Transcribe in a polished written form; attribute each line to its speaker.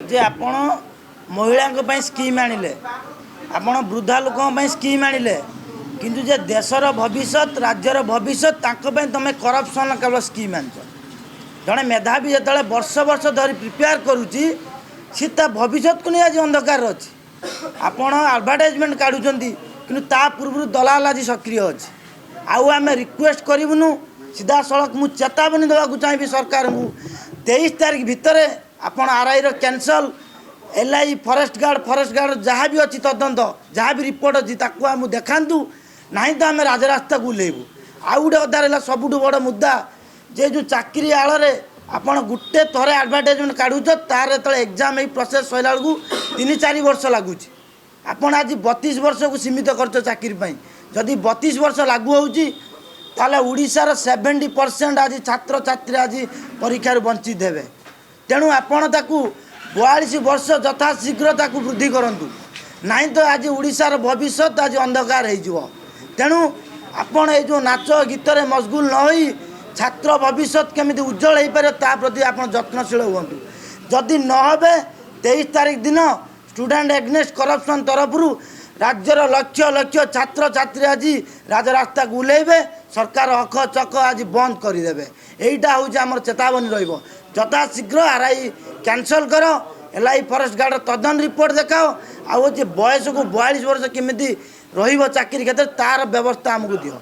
Speaker 1: जे आपण महिला स्कीम आनिले आपण वृद्धा लोक स्कीम आनिले किंतु जे देशर भविष्य राज्यर भविष्य तुम करप्शन केवल स्कीम आन जड़े मेधावी जो वर्ष वर्ष धरी प्रिपेयर करुच्ची सी भविष्य को नहीं आज अंधकार अच्छी आपण आडभटाइजमेंट काढ़ुं कि पूर्व दलाल आज सक्रिय अच्छी आम रिक्वेस्ट करूँ सीधा सड़क मुझे चेतावनी देवाक चाहिए सरकार को 23 तारीख भितर आपण RI cancel LI forest guard जहाँ भी अच्छी तदंत जहाँ भी रिपोर्ट अच्छी आम देखा ना तो आम राजरास्ता को उल्लेबू आउ गोटे कथा रहा सबुठ बड़ मुद्दा जे जो चाकरी आड़े आपण गोटे थरे आडभटाइजमेंट काढ़ुच तार जो एग्जाम प्रोसेस सैला बेलू 3-4 वर्ष लगुच आपण आज 32 वर्ष को सीमित कर चाकरी जदि 32 वर्ष लागू होले ओडिशार 70% आज छात्र छात्री आज परीक्षा वंचित हेबे तेणु आपण ताकू 42 वर्ष यथा शीघ्र ताकू वृद्धि करंतु नहीं तो आज ओडिशार भविष्य आज अंधकार हो तेणु आपण ये जो नाच गीत मशगुल न होई छात्र भविष्य केमिति उज्जवल हो पारे ता प्रति आपण यत्नशील हुंतु जदि न होबे 23 तारीख दिन स्टूडेंट एग्नेस्ट करप्शन तरफ राज्यर लक्ष लक्ष छात्र छात्री आज राजरास्ता को उल्लेबे सरकार अख चक आज बंद करदे यहीटा हूँ आम चेतावनी रहा शीघ्र आरआई कैंसल कर एलआई फॉरेस्ट गार्ड तदन रिपोर्ट देखाओ आउ बयस को 42 वर्ष केमी चाकरी क्षेत्र तार व्यवस्था आमको दियो।